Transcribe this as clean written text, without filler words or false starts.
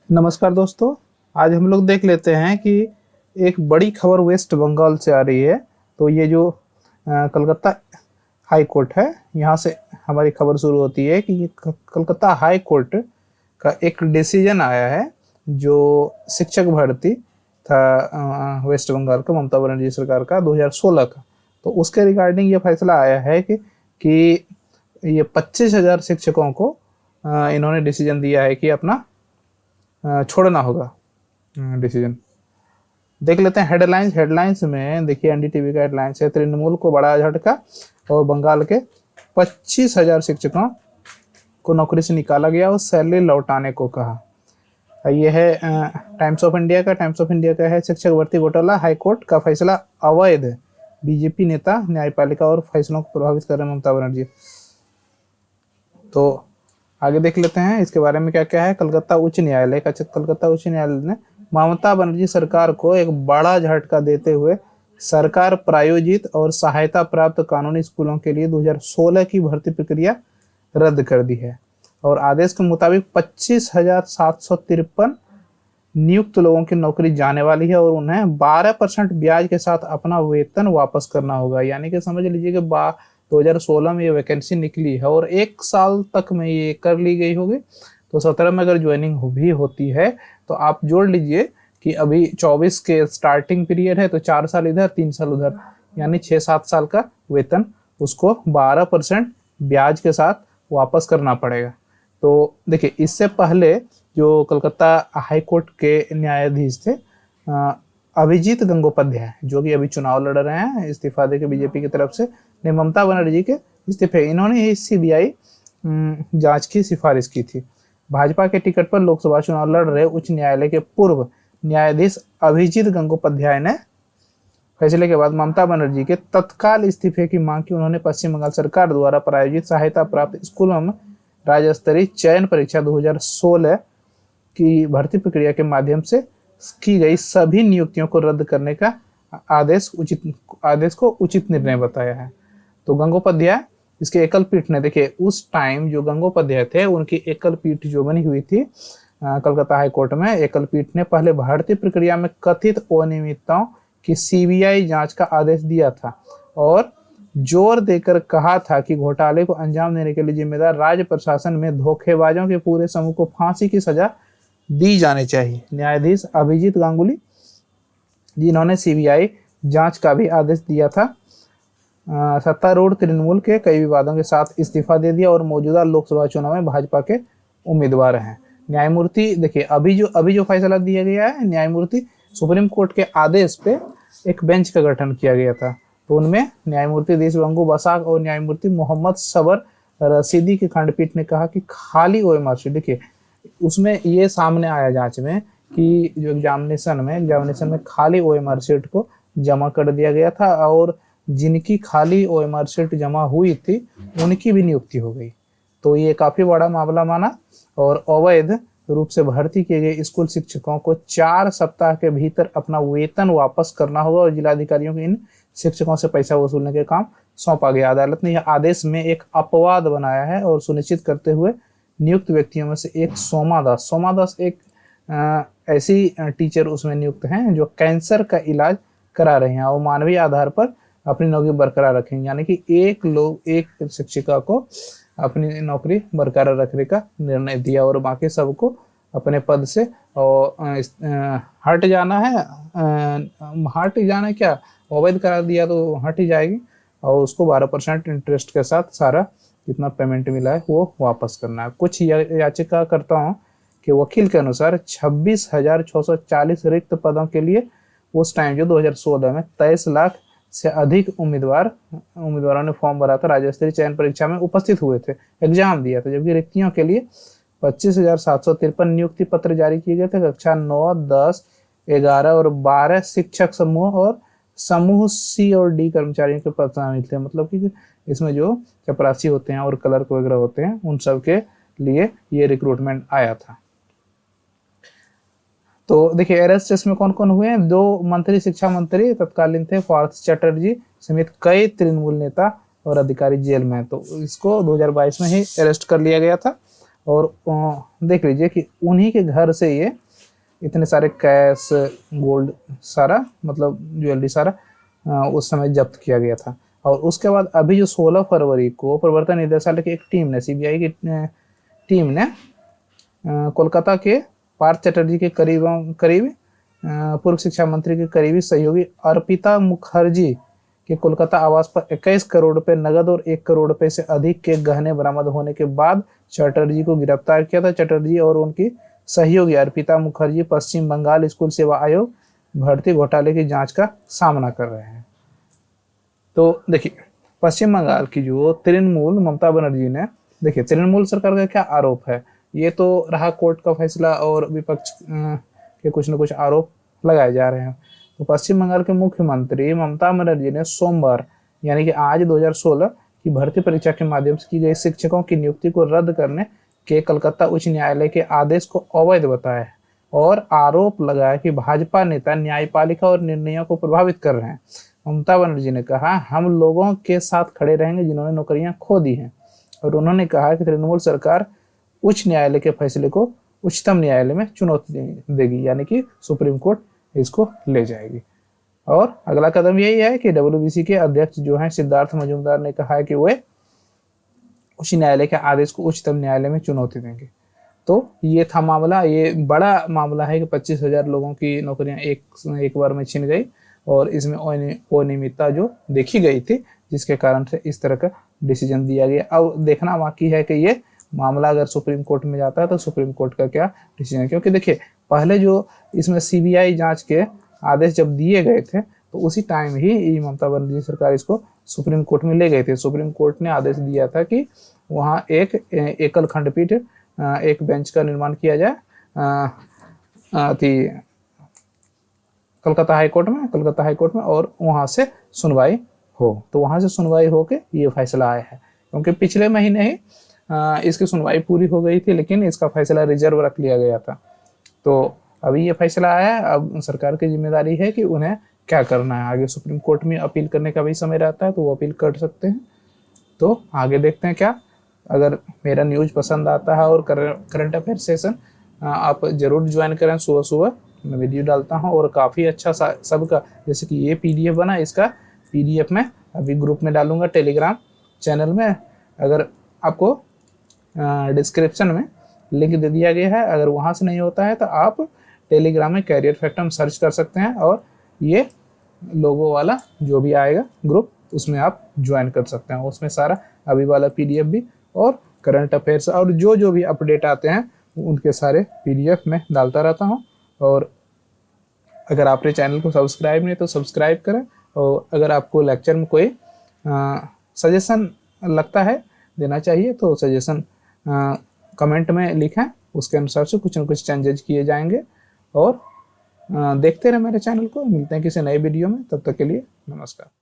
नमस्कार दोस्तों। आज हम लोग देख लेते हैं कि एक बड़ी खबर वेस्ट बंगाल से आ रही है। तो ये जो कलकत्ता हाई कोर्ट है, यहाँ से हमारी खबर शुरू होती है कि ये कलकत्ता हाई कोर्ट का एक डिसीजन आया है जो शिक्षक भर्ती था वेस्ट बंगाल का, ममता बनर्जी सरकार का 2016 का। तो उसके रिगार्डिंग ये फैसला आया है कि ये 25,000 शिक्षकों को इन्होंने डिसीजन दिया है कि अपना छोड़ना होगा डिसीजन। देख लेते हैं हेडलाइंस। हेडलाइंस में देखिए एनडीटीवी का हेडलाइंस है, तृणमूल को बड़ा झटका और बंगाल के 25,000 शिक्षकों को नौकरी से निकाला गया और सैलरी लौटाने को कहा। यह है टाइम्स ऑफ इंडिया का। टाइम्स ऑफ इंडिया का है, शिक्षक भर्ती घोटाला, हाईकोर्ट का फैसला अवैध, बीजेपी नेता न्यायपालिका और फैसलों को प्रभावित कर रहे ममता बनर्जी। तो आगे देख लेते हैं इसके बारे में क्या क्या है। कलकत्ता उच्च न्यायालय का, कलकत्ता उच्च न्यायालय ने ममता बनर्जी सरकार को एक बड़ा झटका देते हुए सरकार प्रायोजित और सहायता प्राप्त कानूनी स्कूलों के लिए 2016 की भर्ती प्रक्रिया रद्द कर दी है और आदेश के मुताबिक 25,753 नियुक्त लोगों की नौकरी जाने वाली है और उन्हें 12% ब्याज के साथ अपना वेतन वापस करना होगा। यानी कि समझ लीजिए कि 2016 में ये वैकेंसी निकली है और 1 साल तक में ये कर ली गई होगी। तो 17 में अगर ज्वाइनिंग भी होती है तो आप जोड़ लीजिए कि अभी 24 के स्टार्टिंग पीरियड है, तो 4 साल इधर 3 साल उधर, यानी 6-7 साल का वेतन उसको 12% ब्याज के साथ वापस करना पड़ेगा। तो देखिए, इससे पहले जो कलकत्ता हाई कोर्ट के न्यायाधीश थे अभिजीत गंगोपाध्याय, जो कि अभी चुनाव लड़ रहे हैं इस्तीफा देके बीजेपी की तरफ से, ने ममता बनर्जी के इस्तीफे, इन्होंने ही सीबीआई जांच की सिफारिश की थी। भाजपा के टिकट पर लोकसभा चुनाव लड़ रहे उच्च न्यायालय के पूर्व न्यायाधीश अभिजीत गंगोपाध्याय ने फैसले के बाद ममता बनर्जी के तत्काल इस्तीफे की मांग की। उन्होंने पश्चिम बंगाल सरकार द्वारा प्रायोजित सहायता प्राप्त स्कूलों में राज्य स्तरीय चयन परीक्षा 2016 की भर्ती प्रक्रिया के माध्यम से की गई सभी नियुक्तियों को रद्द करने का आदेश को उचित निर्णय बताया है। तो गंगोपाध्याय, इसके एकल पीठ ने, देखिए उस टाइम जो गंगोपाध्याय थे उनकी एकल पीठ जो बनी हुई थी कलकत्ता हाई कोर्ट में, एकल पीठ ने पहले भर्ती प्रक्रिया में कथित अनियमितताओं की सीबीआई जांच का आदेश दिया था और जोर देकर कहा था कि घोटाले को अंजाम देने के लिए जिम्मेदार राज्य प्रशासन में धोखेबाजों के पूरे समूह को फांसी की सजा दी जानी चाहिए। न्यायाधीश अभिजीत गांगुली, जिन्होंने सीबीआई जांच का भी आदेश दिया था, सत्तारूढ़ तृणमूल के कई विवादों के साथ इस्तीफा दे दिया और मौजूदा लोकसभा चुनाव में भाजपा के उम्मीदवार हैं। न्यायमूर्ति, देखिए अभी जो फैसला दिया गया है, न्यायमूर्ति सुप्रीम कोर्ट के आदेश पे एक बेंच का गठन किया गया था। तो उनमें न्यायमूर्ति देशबंधु बसाक और न्यायमूर्ति मोहम्मद सबर रशीदी की खंडपीठ ने कहा कि खाली ओएमआर शीट, देखिए उसमें ये सामने आया जांच में कि जो एग्जामिनेशन में खाली ओएमआर शीट को जमा कर दिया गया था और जिनकी खाली ओएमआर शीट जमा हुई थी उनकी भी नियुक्ति हो गई। तो ये काफी बड़ा मामला माना और अवैध रूप से भर्ती किए गए स्कूल शिक्षकों को 4 सप्ताह के भीतर अपना वेतन वापस करना होगा और जिलाधिकारियों को इन शिक्षकों से पैसा वसूलने के काम सौंपा गया। अदालत ने यह आदेश में एक अपवाद बनाया है और सुनिश्चित करते हुए नियुक्त व्यक्तियों में से एक सोमा दास एक ऐसी टीचर उसमें नियुक्त हैं जो कैंसर का इलाज करा रहे हैं और मानवीय आधार पर अपनी नौकरी बरकरार रखेंगे। यानी कि एक शिक्षिका को अपनी नौकरी बरकरार रखने का निर्णय दिया और बाकी सबको अपने पद से और हट जाना क्या, अवैध करार दिया तो हट ही जाएगी और उसको 12% इंटरेस्ट के साथ सारा जितना पेमेंट मिला है वो वापस करना है। कुछ याचिकाकर्ताओं के वकील के अनुसार 26,640 रिक्त पदों के लिए उस टाइम जो 2016 में 23 लाख से अधिक उम्मीदवारों ने फॉर्म भरा था, राज्य स्तरीय चयन परीक्षा में उपस्थित हुए थे, एग्जाम दिया था, जबकि रिक्तियों के लिए 25,753 नियुक्ति पत्र जारी किए गए थे। कक्षा 9, 10, 11 और 12 शिक्षक समूह और समूह सी और डी कर्मचारियों के पद शामिल थे। मतलब कि इसमें जो चपरासी होते हैं और क्लर्क वगैरह होते हैं उन सब के लिए ये रिक्रूटमेंट आया था। तो देखिए अरेस्ट में कौन कौन हुए हैं। 2 मंत्री, शिक्षा मंत्री तत्कालीन थे पार्थ चटर्जी समेत कई तृणमूल नेता और अधिकारी जेल में। तो इसको 2022 में ही अरेस्ट कर लिया गया था और देख लीजिए कि उन्हीं के घर से ये इतने सारे कैश, गोल्ड, सारा मतलब ज्वेलरी सारा उस समय जब्त किया गया था। और उसके बाद अभी जो 16 फरवरी को प्रवर्तन निदेशालय की एक टीम ने, सीबीआई की टीम ने कोलकाता के पार्थ चटर्जी के करीब पूर्व शिक्षा मंत्री के करीबी सहयोगी अर्पिता मुखर्जी के कोलकाता आवास पर 21 करोड़ रुपए नगद और 1 करोड़ रुपए से अधिक के गहने बरामद होने के बाद चटर्जी को गिरफ्तार किया था। चटर्जी और उनकी सहयोगी अर्पिता मुखर्जी पश्चिम बंगाल स्कूल सेवा आयोग भर्ती घोटाले की जांच का सामना कर रहे हैं। तो देखिए, पश्चिम बंगाल की जो तृणमूल ममता बनर्जी ने, देखिए तृणमूल सरकार का क्या आरोप है, ये तो रहा कोर्ट का फैसला और विपक्ष के कुछ न कुछ आरोप लगाए जा रहे हैं। तो पश्चिम बंगाल के मुख्यमंत्री ममता बनर्जी ने सोमवार यानी कि आज 2016 की भर्ती परीक्षा के माध्यम से की गई शिक्षकों की नियुक्ति को रद्द करने के कलकत्ता उच्च न्यायालय के आदेश को अवैध बताया है और आरोप लगाया कि भाजपा नेता न्यायपालिका और निर्णयों को प्रभावित कर रहे हैं। ममता बनर्जी ने कहा, हम लोगों के साथ खड़े रहेंगे जिन्होंने नौकरियां खो दी हैं। और उन्होंने कहा कि तृणमूल सरकार उच्च न्यायालय के फैसले को उच्चतम न्यायालय में चुनौती देगी, यानी कि सुप्रीम कोर्ट इसको ले जाएगी। और अगला कदम यही है कि डब्ल्यूबीसी के अध्यक्ष जो हैं सिद्धार्थ मजूमदार ने कहा है कि वे उच्च न्यायालय के आदेश को उच्चतम न्यायालय में चुनौती देंगे। तो ये था मामला, ये बड़ा मामला है कि 25,000 लोगों की नौकरियां एक बार में छिन गई और इसमें अनियमितता जो देखी गई थी, जिसके कारण से इस तरह का डिसीजन दिया गया। अब देखना बाकी है कि ये मामला अगर सुप्रीम कोर्ट में जाता है तो सुप्रीम कोर्ट का क्या डिसीजन है, क्योंकि देखिए पहले जो इसमें सीबीआई जांच के आदेश जब दिए गए थे तो उसी टाइम ही ममता बनर्जी सरकार इसको सुप्रीम कोर्ट में ले गए थे। सुप्रीम कोर्ट ने आदेश दिया था कि वहाँ एक एकल खंडपीठ, एक बेंच का निर्माण किया जाए कलकत्ता हाई कोर्ट में और वहाँ से सुनवाई हो। तो वहाँ से सुनवाई हो के ये फैसला आया है, क्योंकि पिछले महीने ही इसकी सुनवाई पूरी हो गई थी, लेकिन इसका फैसला रिजर्व रख लिया गया था। तो अभी ये फैसला आया है, अब सरकार की जिम्मेदारी है कि उन्हें क्या करना है। आगे सुप्रीम कोर्ट में अपील करने का भी समय रहता है, तो वो अपील कर सकते हैं। तो आगे देखते हैं क्या। अगर मेरा न्यूज़ पसंद आता है और करंट अफेयर सेशन आप ज़रूर ज्वाइन करें। सुबह सुबह मैं वीडियो डालता हूँ और काफ़ी अच्छा सबका, जैसे कि ये PDF बना, इसका PDF मैं अभी ग्रुप में डालूंगा टेलीग्राम चैनल में। अगर आपको डिस्क्रिप्शन में लिंक दे दिया गया है, अगर वहाँ से नहीं होता है तो आप टेलीग्राम में कैरियर फैक्टर सर्च कर सकते हैं और ये लोगो वाला जो भी आएगा ग्रुप, उसमें आप ज्वाइन कर सकते हैं। उसमें सारा अभी वाला PDF भी और करंट अफेयर्स और जो भी अपडेट आते हैं उनके सारे PDF में डालता रहता हूँ। और अगर आपने चैनल को सब्सक्राइब नहीं तो सब्सक्राइब करें। और अगर आपको लेक्चर में कोई सजेशन लगता है देना चाहिए तो सजेशन कमेंट में लिखें, उसके अनुसार से कुछ न कुछ चेंजेज किए जाएंगे। और देखते रहे मेरे चैनल को। मिलते हैं किसी नए वीडियो में, तब तक के लिए नमस्कार।